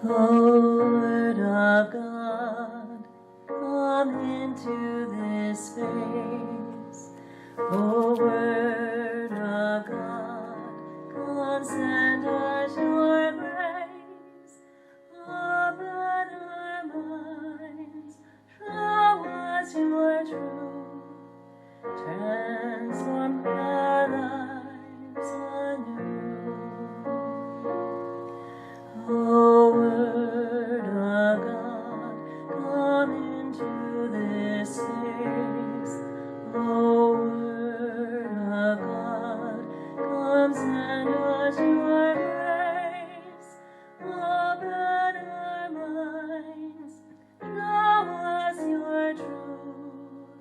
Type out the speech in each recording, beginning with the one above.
O Word of God, come into this space. O Word of God, come send us your grace. Open our minds, show us your truth, transform our lives anew. O Word of God, come into this space. O Word of God, come send us your grace. Open our minds, show us your truth,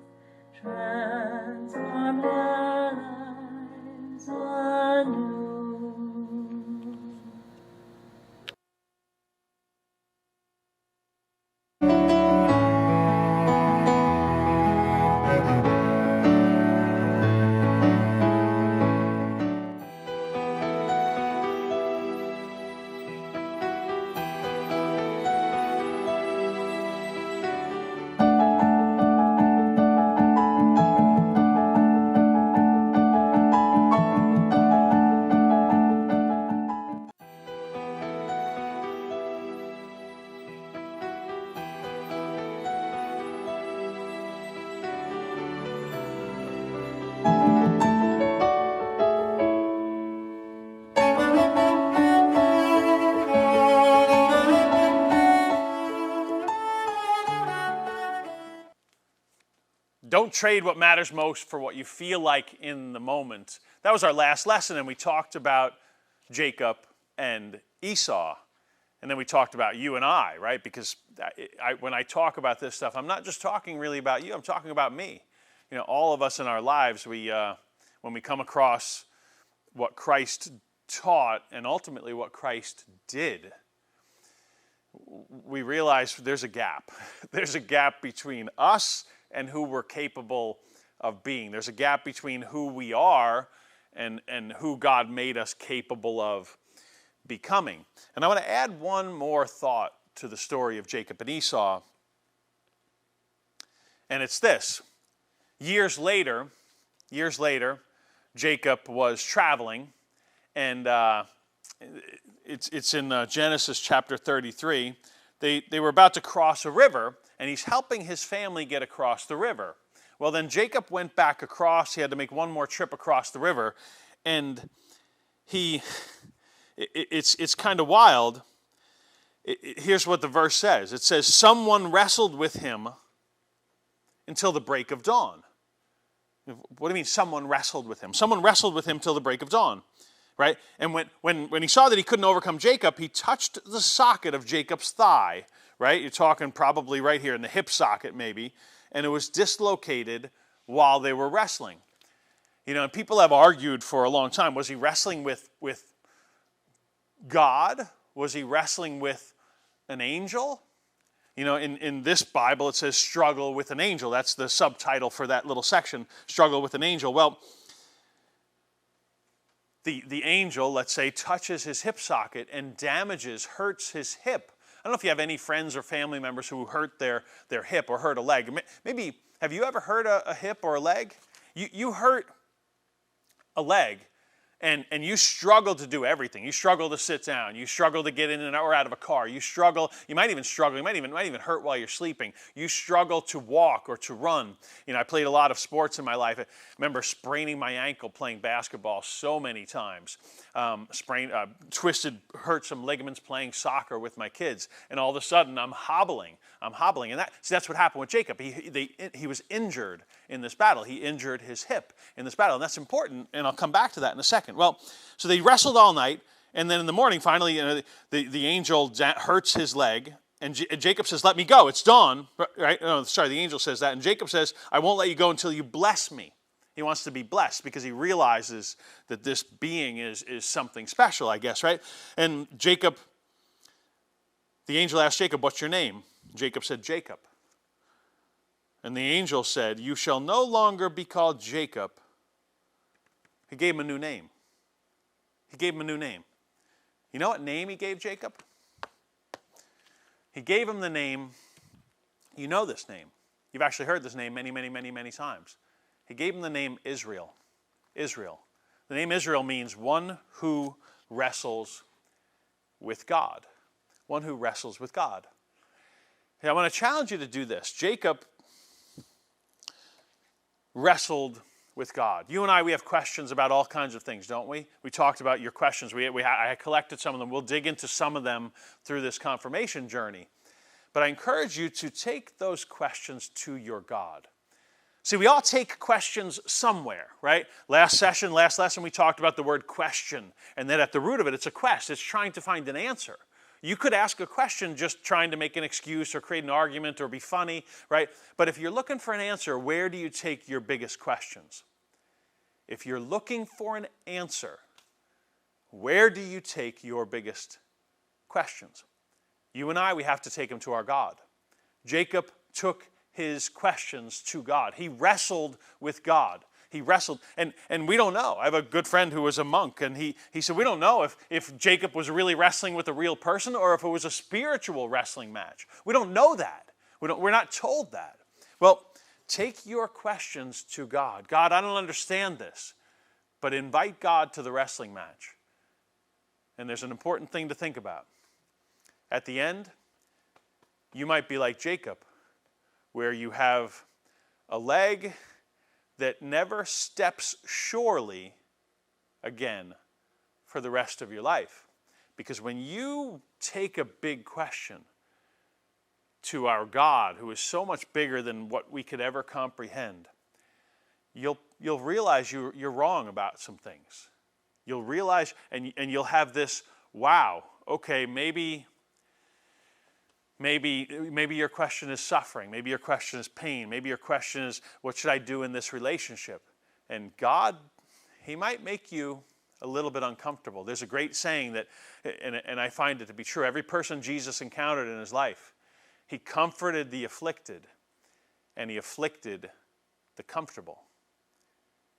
transform our lives anew. Don't trade what matters most for what you feel like in the moment. That was our last lesson, and we talked about Jacob and Esau. And then we talked about you and I, right? Because when I talk about this stuff, I'm not just talking really about you, I'm talking about me. You know, all of us in our lives, when we come across what Christ taught and ultimately what Christ did, we realize there's a gap. There's a gap between us and who we're capable of being. There's a gap between who we are and who God made us capable of becoming. And I want to add one more thought to the story of Jacob and Esau. And it's this. Years later, Jacob was traveling, and it's in Genesis chapter 33. They were about to cross a river, and he's helping his family get across the river. Well, then Jacob went back across. He had to make one more trip across the river, and it's kind of wild. Here's what the verse says. It says, someone wrestled with him until the break of dawn. What do you mean someone wrestled with him? Someone wrestled with him till the break of dawn, right? And when he saw that he couldn't overcome Jacob, he touched the socket of Jacob's thigh, right? You're talking probably right here in the hip socket maybe, and it was dislocated while they were wrestling. You know, and people have argued for a long time, was he wrestling with God? Was he wrestling with an angel? You know, in this Bible it says struggle with an angel. That's the subtitle for that little section, struggle with an angel. Well, the angel, let's say, touches his hip socket and hurts his hip. I don't know if you have any friends or family members who hurt their hip or hurt a leg. Maybe, have you ever hurt a hip or a leg? You hurt a leg, and you struggle to do everything. You struggle to sit down. You struggle to get in and or out of a car. You struggle. You might even struggle. You might even hurt while you're sleeping. You struggle to walk or to run. I played a lot of sports in my life. I remember spraining my ankle playing basketball so many times. Hurt some ligaments playing soccer with my kids, and all of a sudden I'm hobbling, and that's what happened with Jacob. He was injured in this battle. He injured his hip in this battle, and that's important, and I'll come back to that in a second. Well, so they wrestled all night, and then in the morning, finally, the angel hurts his leg, and Jacob says, "Let me go, it's dawn." Right? No, sorry, the angel says that, and Jacob says, "I won't let you go until you bless me." He wants to be blessed because he realizes that this being is something special, I guess, right? And Jacob, the angel asked Jacob, "What's your name?" Jacob said, "Jacob." And the angel said, "You shall no longer be called Jacob." He gave him a new name. He gave him a new name. You know what name he gave Jacob? He gave him the name, you know this name. You've actually heard this name many, many, many, many times. He gave him the name Israel. Israel. The name Israel means one who wrestles with God. One who wrestles with God. Hey, I want to challenge you to do this. Jacob wrestled with God. You and I, we have questions about all kinds of things, don't we? We talked about your questions. I collected some of them. We'll dig into some of them through this confirmation journey. But I encourage you to take those questions to your God. See, we all take questions somewhere, right? Last lesson, we talked about the word question, and that at the root of it, it's a quest. It's trying to find an answer. You could ask a question just trying to make an excuse or create an argument or be funny, right? But if you're looking for an answer, where do you take your biggest questions? If you're looking for an answer, where do you take your biggest questions? You and I, we have to take them to our God. Jacob took his questions to God. He wrestled with God. He wrestled, and we don't know. I have a good friend who was a monk, and he said, we don't know if Jacob was really wrestling with a real person or if it was a spiritual wrestling match. We don't know that. We're not told that. Well, take your questions to God. God, I don't understand this, but invite God to the wrestling match. And there's an important thing to think about. At the end, you might be like Jacob, where you have a leg that never steps surely again for the rest of your life. Because when you take a big question to our God, who is so much bigger than what we could ever comprehend, you'll realize you're wrong about some things. You'll realize, and you'll have this, wow, okay, maybe your question is suffering. Maybe your question is pain. Maybe your question is, what should I do in this relationship? And God, He might make you a little bit uncomfortable. There's a great saying that, and I find it to be true, every person Jesus encountered in His life, He comforted the afflicted, and He afflicted the comfortable.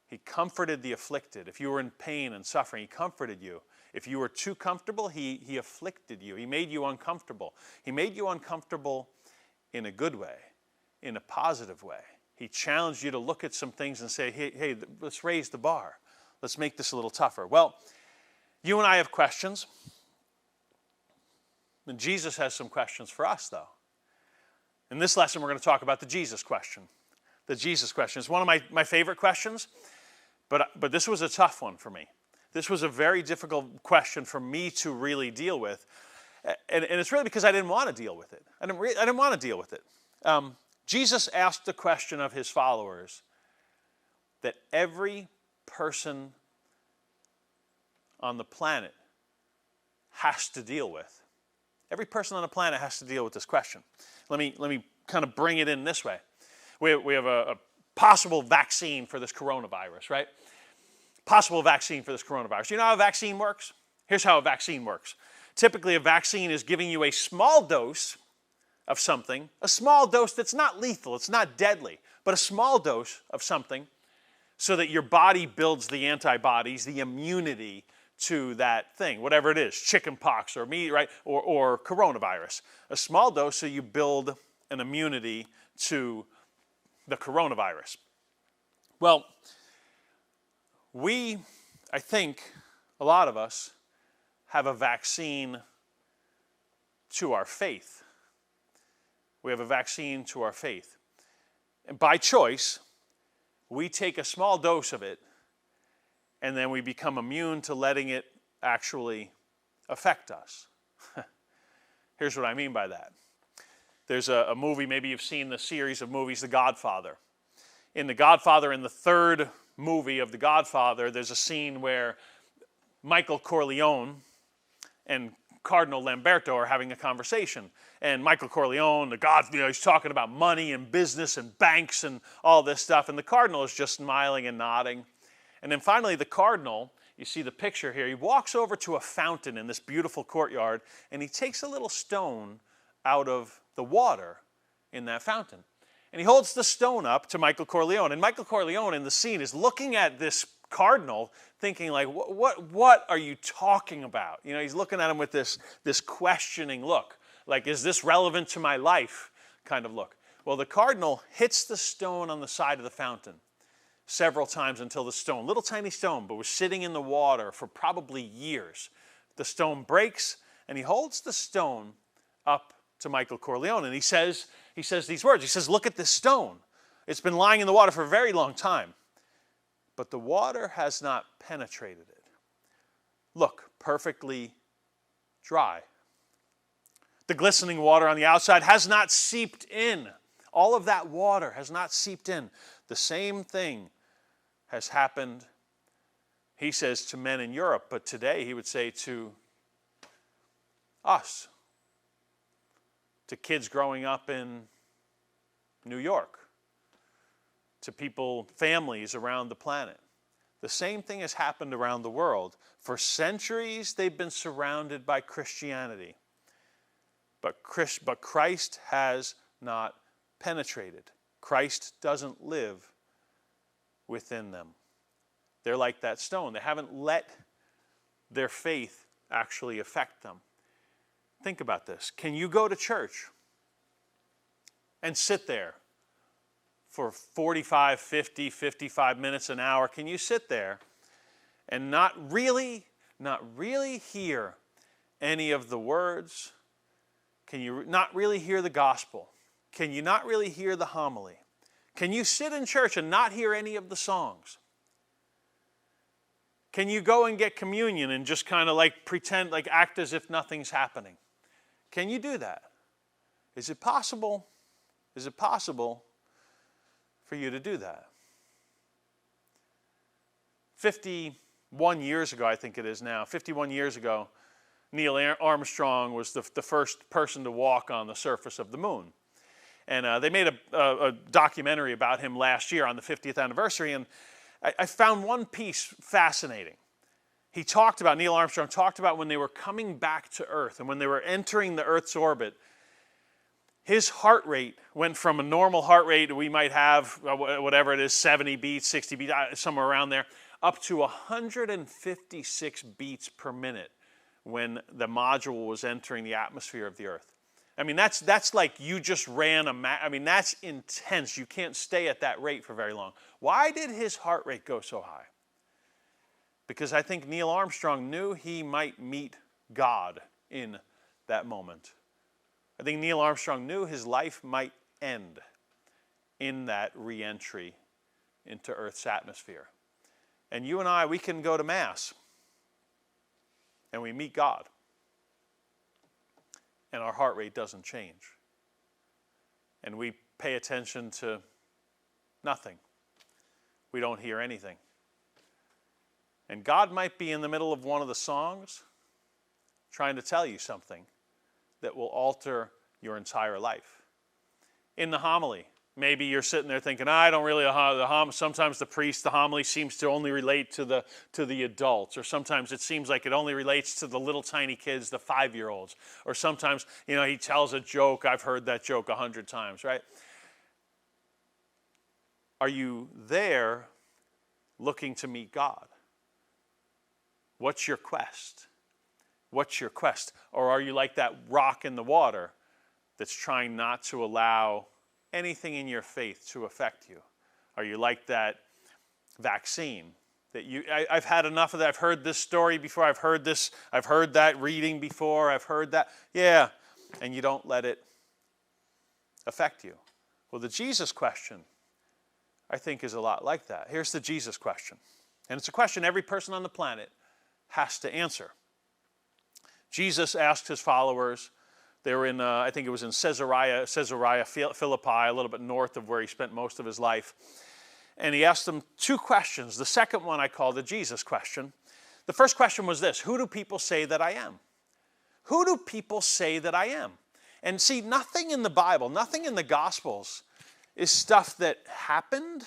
He comforted the afflicted. If you were in pain and suffering, He comforted you. If you were too comfortable, he afflicted you. He made you uncomfortable. He made you uncomfortable in a good way, in a positive way. He challenged you to look at some things and say, hey, let's raise the bar. Let's make this a little tougher. Well, you and I have questions. And Jesus has some questions for us, though. In this lesson, we're going to talk about the Jesus question. The Jesus question. It's one of my favorite questions, but this was a tough one for me. This was a very difficult question for me to really deal with. And it's really because I didn't want to deal with it. I didn't want to deal with it. Jesus asked the question of His followers that every person on the planet has to deal with. Every person on the planet has to deal with this question. Let me kind of bring it in this way. We have a possible vaccine for this coronavirus, right? Possible vaccine for this coronavirus. You know how a vaccine works? Here's how a vaccine works. Typically, a vaccine is giving you a small dose of something, a small dose that's not lethal, it's not deadly, but a small dose of something so that your body builds the antibodies, the immunity to that thing, whatever it is, chicken pox or meat, right, or coronavirus. A small dose so you build an immunity to the coronavirus. Well, we I think a lot of us have a vaccine to our faith. We have a vaccine to our faith. And by choice, we take a small dose of it, and then we become immune to letting it actually affect us. Here's what I mean by that. There's a movie, maybe you've seen the series of movies, The Godfather. In The Godfather, in the third movie of The Godfather, there's a scene where Michael Corleone and Cardinal Lamberto are having a conversation. And Michael Corleone, he's talking about money and business and banks and all this stuff. And the Cardinal is just smiling and nodding. And then finally, the Cardinal, you see the picture here, he walks over to a fountain in this beautiful courtyard, and he takes a little stone out of the water in that fountain. And he holds the stone up to Michael Corleone. And Michael Corleone in the scene is looking at this Cardinal thinking like, what are you talking about? You know, he's looking at him with this questioning look. Like, is this relevant to my life kind of look? Well, the Cardinal hits the stone on the side of the fountain several times until the stone, little tiny stone, but was sitting in the water for probably years. The stone breaks, and he holds the stone up to Michael Corleone, and he says these words. He says, look at this stone. It's been lying in the water for a very long time, but the water has not penetrated it. Look, perfectly dry. The glistening water on the outside has not seeped in. All of that water has not seeped in. The same thing has happened, he says, to men in Europe, but today he would say to us, to kids growing up in New York, to people, families around the planet. The same thing has happened around the world. For centuries, they've been surrounded by Christianity. But Christ has not penetrated. Christ doesn't live within them. They're like that stone. They haven't let their faith actually affect them. Think about this. Can you go to church and sit there for 45, 50, 55 minutes, an hour? Can you sit there and not really hear any of the words? Can you not really hear the gospel? Can you not really hear the homily? Can you sit in church and not hear any of the songs? Can you go and get communion and just kind of like pretend, like act as if nothing's happening? Can you do that? Is it possible? Is it possible for you to do that? 51 years ago, I think it is now, 51 years ago, Neil Armstrong was the first person to walk on the surface of the moon. And they made a documentary about him last year on the 50th anniversary, and I found one piece fascinating. Neil Armstrong talked about when they were coming back to Earth and when they were entering the Earth's orbit, his heart rate went from a normal heart rate we might have, whatever it is, 70 beats, 60 beats, somewhere around there, up to 156 beats per minute when the module was entering the atmosphere of the Earth. I mean, that's like you just ran that's intense. You can't stay at that rate for very long. Why did his heart rate go so high? Because I think Neil Armstrong knew he might meet God in that moment. I think Neil Armstrong knew his life might end in that re-entry into Earth's atmosphere. And you and I, we can go to Mass and we meet God. And our heart rate doesn't change. And we pay attention to nothing. We don't hear anything. And God might be in the middle of one of the songs trying to tell you something that will alter your entire life. In the homily, maybe you're sitting there thinking, I don't really, sometimes the homily seems to only relate to the adults, or sometimes it seems like it only relates to the little tiny kids, the 5-year-olds, or sometimes, he tells a joke, I've heard that joke 100 times, right? Are you there looking to meet God? What's your quest? What's your quest? Or are you like that rock in the water that's trying not to allow anything in your faith to affect you? Are you like that vaccine I've had enough of that. I've heard this story before. I've heard that reading before. I've heard that. Yeah, and you don't let it affect you. Well, the Jesus question, I think, is a lot like that. Here's the Jesus question. And it's a question every person on the planet has to answer. Jesus asked his followers, they were in, I think it was in Caesarea Philippi, a little bit north of where he spent most of his life. And he asked them two questions. The second one I call the Jesus question. The first question was this: who do people say that I am? Who do people say that I am? And see, nothing in the Bible, nothing in the Gospels is stuff that happened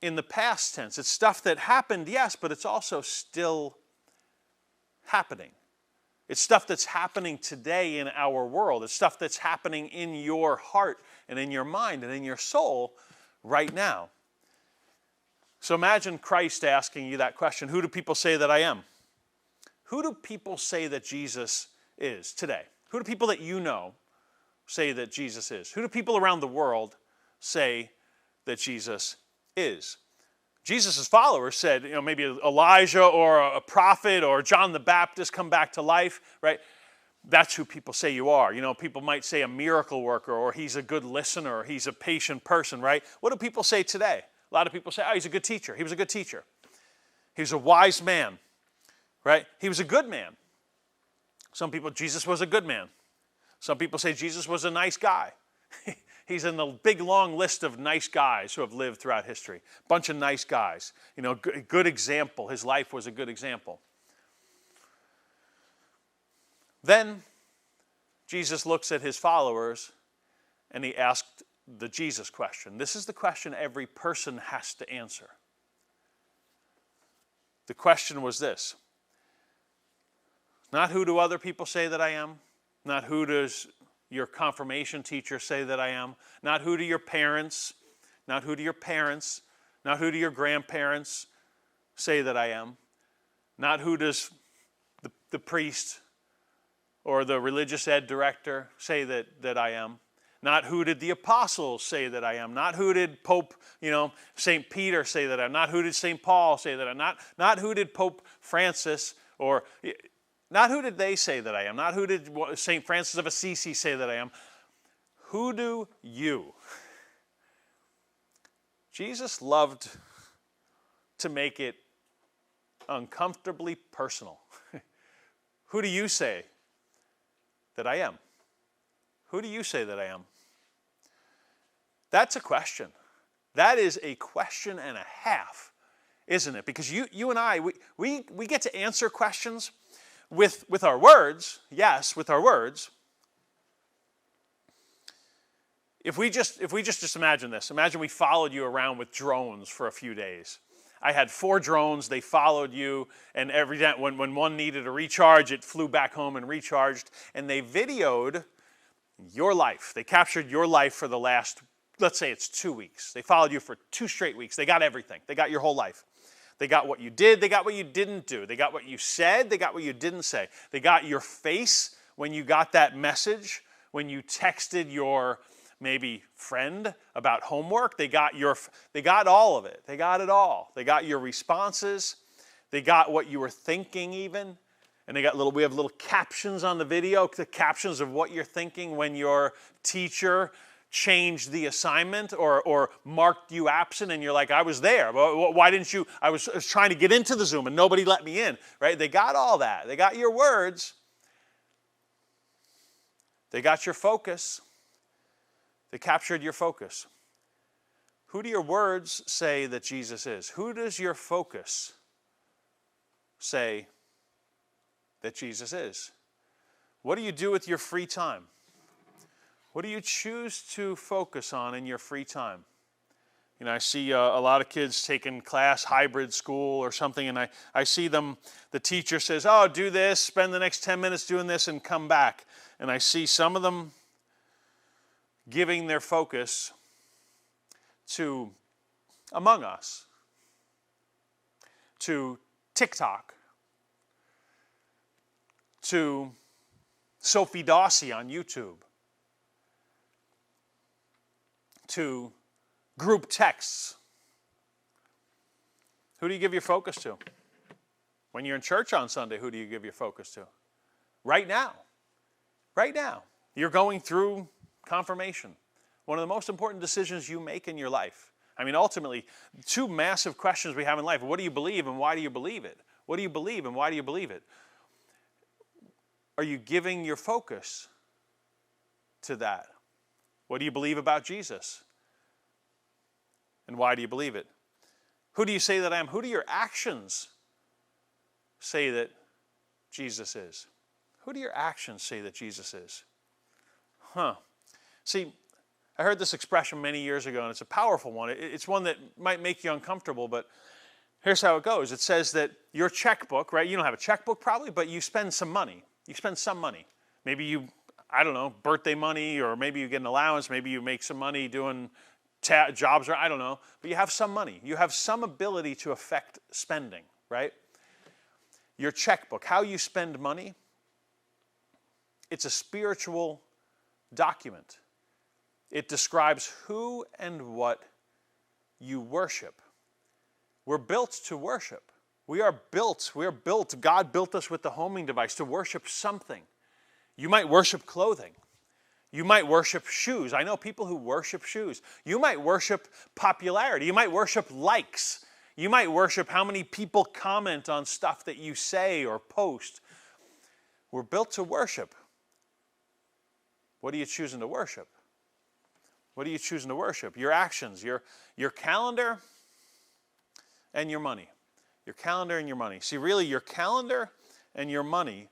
in the past tense. It's stuff that happened, yes, but it's also still happening. It's stuff that's happening today in our world. It's stuff that's happening in your heart and in your mind and in your soul right now. So imagine Christ asking you that question: who do people say that I am? Who do people say that Jesus is today? Who do people that you know say that Jesus is? Who do people around the world say that Jesus is? Jesus' followers said, maybe Elijah or a prophet or John the Baptist come back to life, right? That's who people say you are. People might say a miracle worker, or he's a good listener, or he's a patient person, right? What do people say today? A lot of people say, oh, he's a good teacher. He was a good teacher. He was a wise man, right? He was a good man. Some people, Jesus was a good man. Some people say Jesus was a nice guy. He's in the big, long list of nice guys who have lived throughout history. Bunch of nice guys. Good example. His life was a good example. Then Jesus looks at his followers and he asked the Jesus question. This is the question every person has to answer. The question was this: not who do other people say that I am, not who does your confirmation teacher say that I am, not who do your parents, not who do your parents, not who do your grandparents say that I am, not who does the priest or the religious ed director say that I am, not who did the apostles say that I am, not who did Pope, St. Peter say that I am, not who did St. Paul say that I am, not who did Pope Francis, or not who did they say that I am, not who did St. Francis of Assisi say that I am. Who do you? Jesus loved to make it uncomfortably personal. Who do you say that I am? Who do you say that I am? That's a question. That is a question and a half, isn't it? Because you and I, we get to answer questions with our words, yes, with our words. If we just imagine this, imagine we followed you around with drones for a few days. I had 4 drones, they followed you, and every day when one needed a recharge, it flew back home and recharged, and they videoed your life. They captured your life for the last, let's say it's 2 weeks. They followed you for 2 straight weeks. They got everything. They got your whole life. They got what you did. They got what you didn't do. They got what you said. They got what you didn't say. They got your face when you got that message, when you texted your maybe friend about homework. They got all of it. They got it all. They got your responses. They got what you were thinking even. And we have little captions on the video, the captions of what you're thinking when your teacher changed the assignment or marked you absent, and you're like, I was there. Why didn't you? I was trying to get into the Zoom and nobody let me in, right? They got all that. They got your words. They got your focus. They captured your focus. Who do your words say that Jesus is? Who does your focus say that Jesus is? What do you do with your free time? What do you choose to focus on in your free time? I see a lot of kids taking class, hybrid school or something, and I see them, the teacher says, oh, do this, spend the next 10 minutes doing this and come back. And I see some of them giving their focus to Among Us, to TikTok, to Sophie Dawsey on YouTube, to group texts, Who do you give your focus to? When you're in church on Sunday, who do you give your focus to? Right now. Right now. You're going through confirmation. One of the most important decisions you make in your life. I mean, ultimately, two massive questions we have in life. What do you believe and why do you believe it? What do you believe and why do you believe it? Are you giving your focus to that? What do you believe about Jesus? And why do you believe it? Who do you say that I am? Who do your actions say that Jesus is? Who do your actions say that Jesus is? See, I heard this expression many years ago, and it's a powerful one. It's one that might make you uncomfortable, but here's how it goes. It says that your checkbook, right? You don't have a checkbook probably, but you spend some money. You spend some money. Maybe you, I don't know, birthday money, or maybe you get an allowance. Maybe you make some money doing jobs, or I don't know. But you have some money. You have some ability to affect spending, right? Your checkbook, how you spend money, it's a spiritual document. It describes who and what you worship. We're built to worship. We are built. God built us with the homing device to worship something. You might worship clothing. You might worship shoes. I know people who worship shoes. You might worship popularity. You might worship likes. You might worship how many people comment on stuff that you say or post. We're built to worship. What are you choosing to worship? What are you choosing to worship? Your actions, your calendar and your money. Your calendar and your money. See, really, your calendar and your money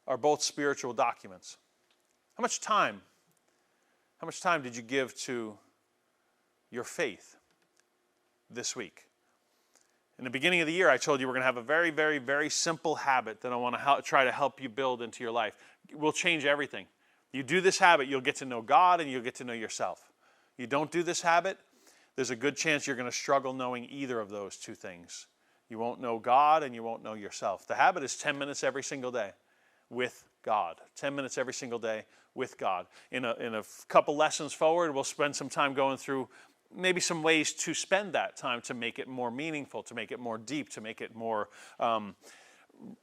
are both spiritual documents. How much time did you give to your faith this week? In the beginning of the year, I told you we're going to have a very, very, very simple habit that I want to try to help you build into your life. It will change everything. You do this habit, you'll get to know God and you'll get to know yourself. You don't do this habit, there's a good chance you're going to struggle knowing either of those two things. You won't know God and you won't know yourself. The habit is 10 minutes every single day with God. 10 minutes every single day with God. In a couple lessons forward, we'll spend some time going through maybe some ways to spend that time to make it more meaningful, to make it more deep, to make it more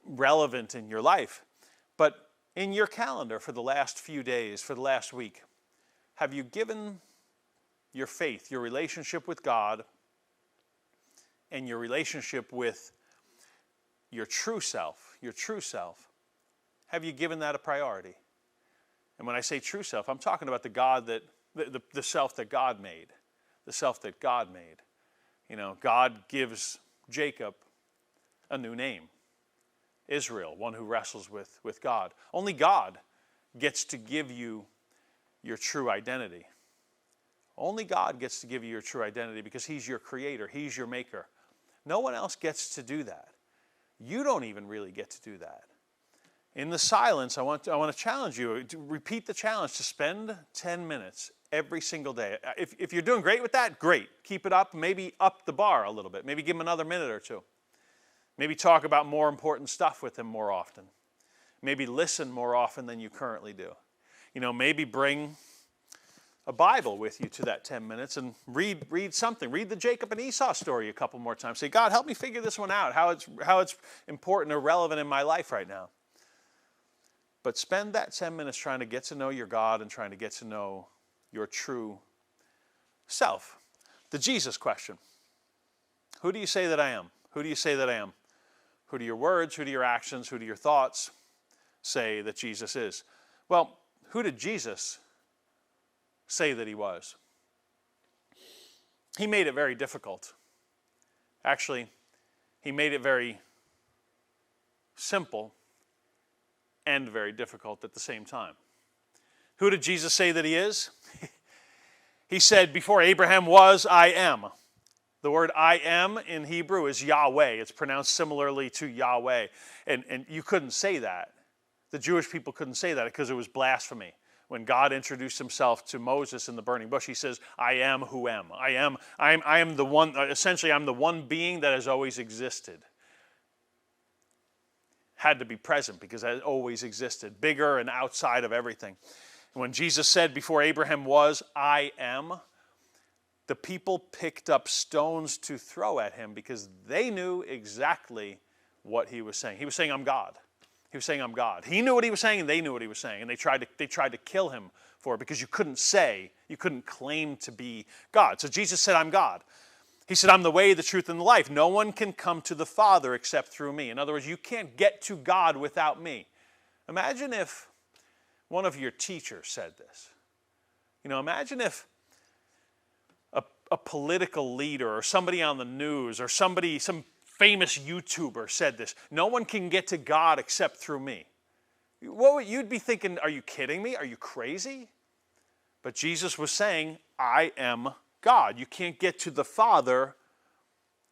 relevant in your life. But in your calendar for the last few days, for the last week, have you given your faith, your relationship with God, and your relationship with your true self, have you given that a priority? And when I say true self, I'm talking about the God that, the self that God made, the self that God made. You know, God gives Jacob a new name, Israel, one who wrestles with God. Only God gets to give you your true identity. Only God gets to give you your true identity because He's your creator, He's your maker. No one else gets to do that. You don't even really get to do that. In the silence, I want to challenge you to repeat the challenge to spend 10 minutes every single day. If you're doing great with that, great. Keep it up. Maybe up the bar a little bit. Maybe give Him another minute or two. Maybe talk about more important stuff with Him more often. Maybe listen more often than you currently do. You know, maybe bring a Bible with you to that 10 minutes and read something. Read the Jacob and Esau story a couple more times. Say, God, help me figure this one out, how it's important or relevant in my life right now. But spend that 10 minutes trying to get to know your God and trying to get to know your true self. The Jesus question. Who do you say that I am? Who do you say that I am? Who do your words, who do your actions, who do your thoughts say that Jesus is? Well, who did Jesus say that He was? He made it very difficult. Actually, He made it very simple and very difficult at the same time. Who did Jesus say that He is? He said, before Abraham was, I am. The word I am in Hebrew is Yahweh. It's pronounced similarly to Yahweh. And you couldn't say that. The Jewish people couldn't say that because it was blasphemy. When God introduced Himself to Moses in the burning bush, He says, I am who am. I am the one, essentially I'm the one being that has always existed. Had to be present because it always existed, bigger and outside of everything. And when Jesus said, before Abraham was, I am, the people picked up stones to throw at him because they knew exactly what he was saying. He was saying, I'm God. He was saying, I'm God. He knew what he was saying, and they knew what he was saying. And they tried to kill him for it because you couldn't claim to be God. So Jesus said, I'm God. He said, I'm the way, the truth, and the life. No one can come to the Father except through me. In other words, you can't get to God without me. Imagine if one of your teachers said this. Imagine if a political leader or somebody on the news or some famous YouTuber said this. No one can get to God except through me. You'd be thinking, are you kidding me? Are you crazy? But Jesus was saying, I am God. You can't get to the Father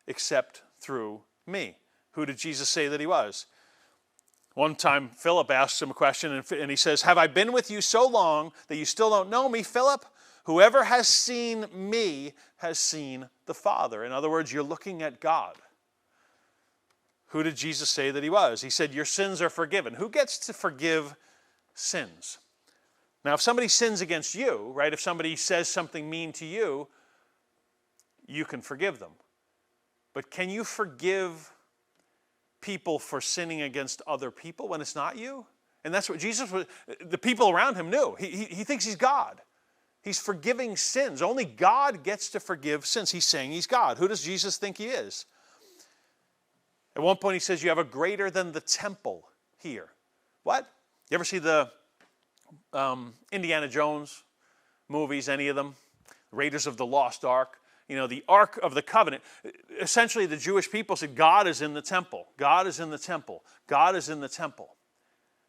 except through me. Who did Jesus say that he was? One time, Philip asked him a question, and he says, have I been with you so long that you still don't know me, Philip? Whoever has seen me has seen the Father. In other words, you're looking at God. Who did Jesus say that he was? He said, your sins are forgiven. Who gets to forgive sins? Now, if somebody sins against you, right, if somebody says something mean to you, you can forgive them. But can you forgive people for sinning against other people when it's not you? And that's what Jesus was, the people around him knew. He thinks he's God. He's forgiving sins. Only God gets to forgive sins. He's saying he's God. Who does Jesus think he is? At one point he says, you have a greater than the temple here. What? You ever see the Indiana Jones movies, any of them? Raiders of the Lost Ark. The Ark of the Covenant. Essentially, the Jewish people said, God is in the temple. God is in the temple. God is in the temple.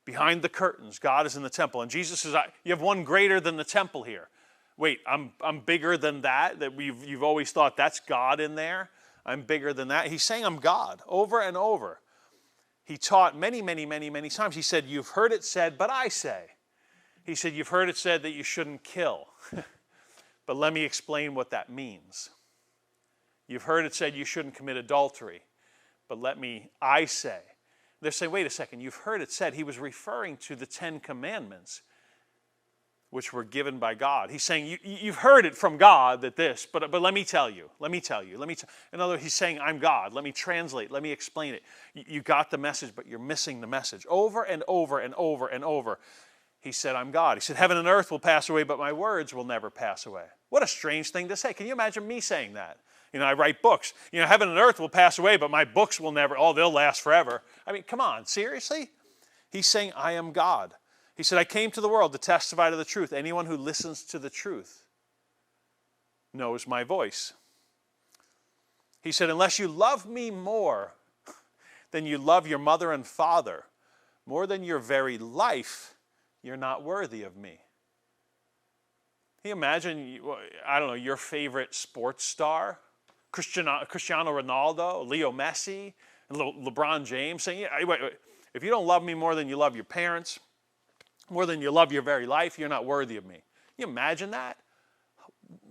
Behind the curtains, God is in the temple. And Jesus says, you have one greater than the temple here. Wait, I'm bigger than that you've always thought that's God in there? I'm bigger than that. He's saying I'm God over and over. He taught many, many, many, many times. He said, you've heard it said, but I say. He said, you've heard it said that you shouldn't kill. But let me explain what that means. You've heard it said you shouldn't commit adultery. But I say. They're saying, wait a second, you've heard it said. He was referring to the 10 Commandments, which were given by God. He's saying, you've heard it from God that this, but let me tell you. In other words, he's saying, I'm God. Let me translate. Let me explain it. You got the message, but you're missing the message. Over and over and over and over. He said, I'm God. He said, heaven and earth will pass away, but my words will never pass away. What a strange thing to say. Can you imagine me saying that? I write books. Heaven and earth will pass away, but my books will never, they'll last forever. I mean, come on, seriously? He's saying, I am God. He said, I came to the world to testify to the truth. Anyone who listens to the truth knows my voice. He said, unless you love me more than you love your mother and father, more than your very life, you're not worthy of me. Can you imagine, your favorite sports star? Cristiano Ronaldo, Leo Messi, and LeBron James saying, wait, if you don't love me more than you love your parents, more than you love your very life, you're not worthy of me. Can you imagine that?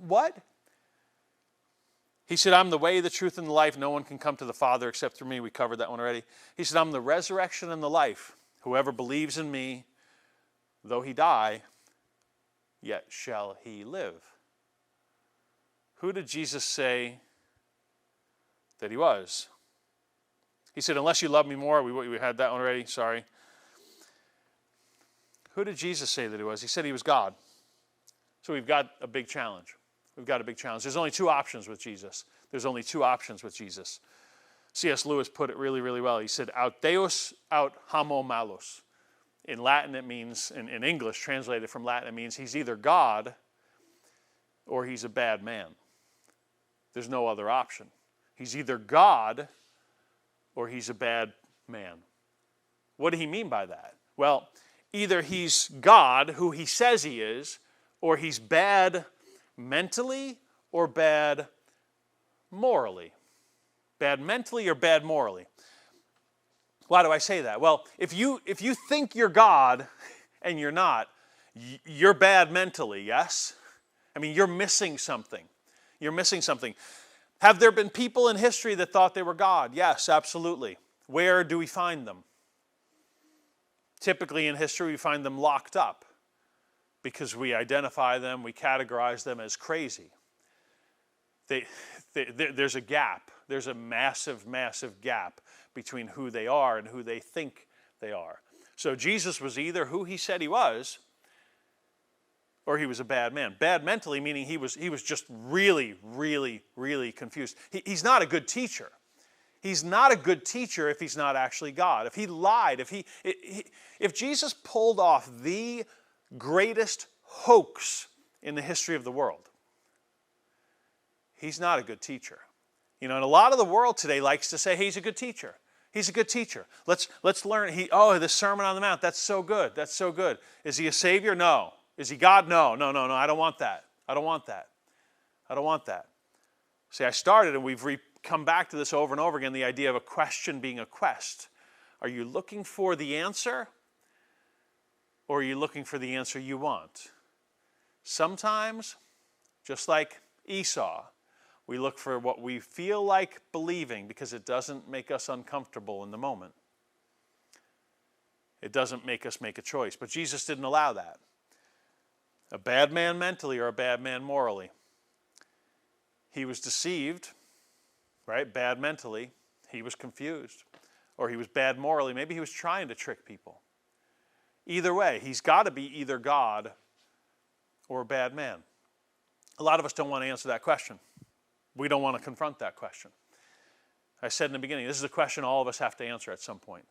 What? He said, I'm the way, the truth, and the life. No one can come to the Father except through me. We covered that one already. He said, I'm the resurrection and the life. Whoever believes in me, though he die, yet shall he live. Who did Jesus say that he was? He said, unless you love me more. We had that one already, sorry. Who did Jesus say that he was? He said he was God. So we've got a big challenge. There's only two options with Jesus. C.S. Lewis put it really, really well. He said, aut Deus, aut homo malus. In Latin, it means, in English, translated from Latin, it means he's either God or he's a bad man. There's no other option. He's either God or he's a bad man. What did he mean by that? Well, either he's God, who he says he is, or he's bad mentally or bad morally. Bad mentally or bad morally. Why do I say that? Well, if you think you're God and you're not, you're bad mentally, yes? I mean, you're missing something. Have there been people in history that thought they were God? Yes, absolutely. Where do we find them? Typically in history, we find them locked up because we identify them, we categorize them as crazy. there's a gap. There's a massive, massive gap between who they are and who they think they are. So Jesus was either who he said he was, or he was a bad man. Bad mentally, meaning he was just really, really, really confused. He's not a good teacher. He's not a good teacher if he's not actually God. If he lied, if Jesus pulled off the greatest hoax in the history of the world, he's not a good teacher. You know, and a lot of the world today likes to say, hey, he's a good teacher. He's a good teacher. Let's learn. The Sermon on the Mount, that's so good. That's so good. Is he a savior? No. Is he God? No. I don't want that. I don't want that. See, I started, and we've come back to this over and over again, the idea of a question being a quest. Are you looking for the answer, or are you looking for the answer you want? Sometimes, just like Esau, we look for what we feel like believing because it doesn't make us uncomfortable in the moment. It doesn't make us make a choice. But Jesus didn't allow that. A bad man mentally or a bad man morally. He was deceived, right? Bad mentally. He was confused. Or he was bad morally. Maybe he was trying to trick people. Either way, he's got to be either God or a bad man. A lot of us don't want to answer that question. We don't want to confront that question. I said in the beginning, this is a question all of us have to answer at some point.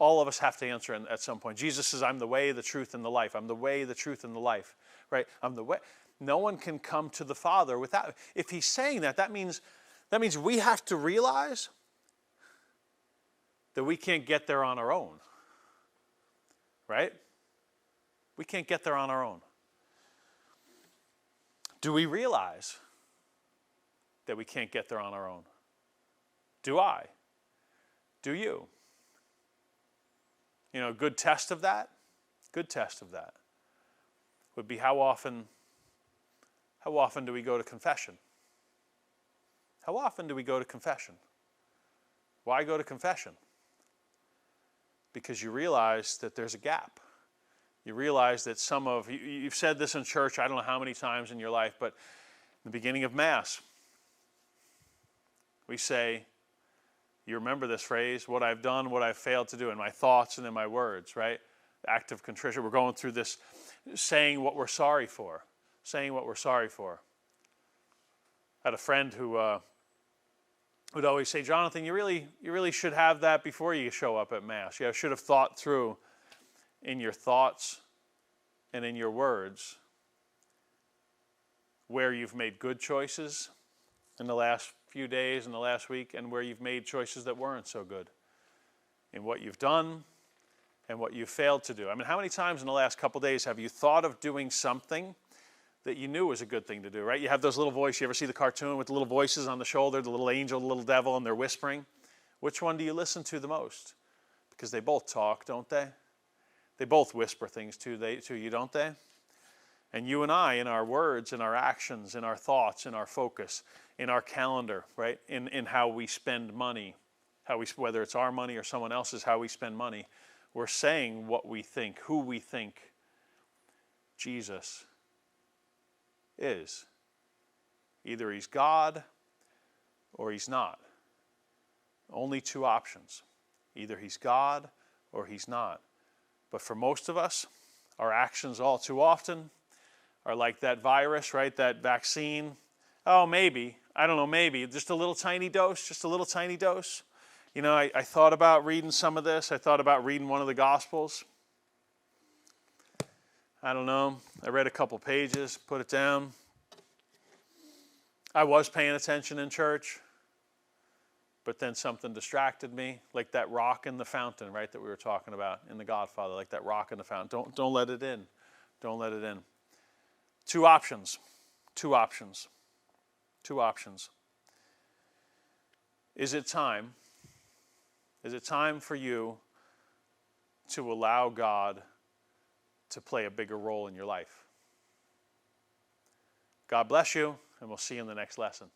All of us have to answer at some point. Jesus says, I'm the way, the truth, and the life. I'm the way, the truth, and the life. Right? I'm the way. No one can come to the Father without. If he's saying that, that means we have to realize that we can't get there on our own. Right? We can't get there on our own. Do we realize that we can't get there on our own? Do I? Do you? You know, a good test of that would be how often do we go to confession? How often do we go to confession? Why go to confession? Because you realize that there's a gap. You realize that you've said this in church, I don't know how many times in your life, but in the beginning of Mass, we say, you remember this phrase, what I've done, what I've failed to do, in my thoughts and in my words, right? Act of contrition. We're going through this saying what we're sorry for. Saying what we're sorry for. I had a friend who would always say, Jonathan, you really should have that before you show up at Mass. You should have thought through in your thoughts and in your words where you've made good choices in the last few days, in the last week, and where you've made choices that weren't so good. In what you've done and what you've failed to do. I mean, how many times in the last couple days have you thought of doing something that you knew was a good thing to do, right? You have those little voices. You ever see the cartoon with the little voices on the shoulder, the little angel, the little devil, and they're whispering? Which one do you listen to the most? Because they both talk, don't they? They both whisper things to you, don't they? And you and I, in our words, in our actions, in our thoughts, in our focus, in our calendar, right? In how we spend money, whether it's our money or someone else's, how we spend money, we're saying what we think, who we think Jesus is. Either he's God or he's not. Only two options. Either he's God or he's not. But for most of us, our actions all too often are like that virus, right? That vaccine. Oh, maybe. I don't know, maybe. Just a little tiny dose, You know, I thought about reading some of this. I thought about reading one of the Gospels. I don't know. I read a couple pages, put it down. I was paying attention in church, but then something distracted me, like that rock in the fountain, right, that we were talking about in The Godfather, like that rock in the fountain. Don't let it in. Don't let it in. Two options. Is it time for you to allow God to play a bigger role in your life? God bless you, and we'll see you in the next lesson.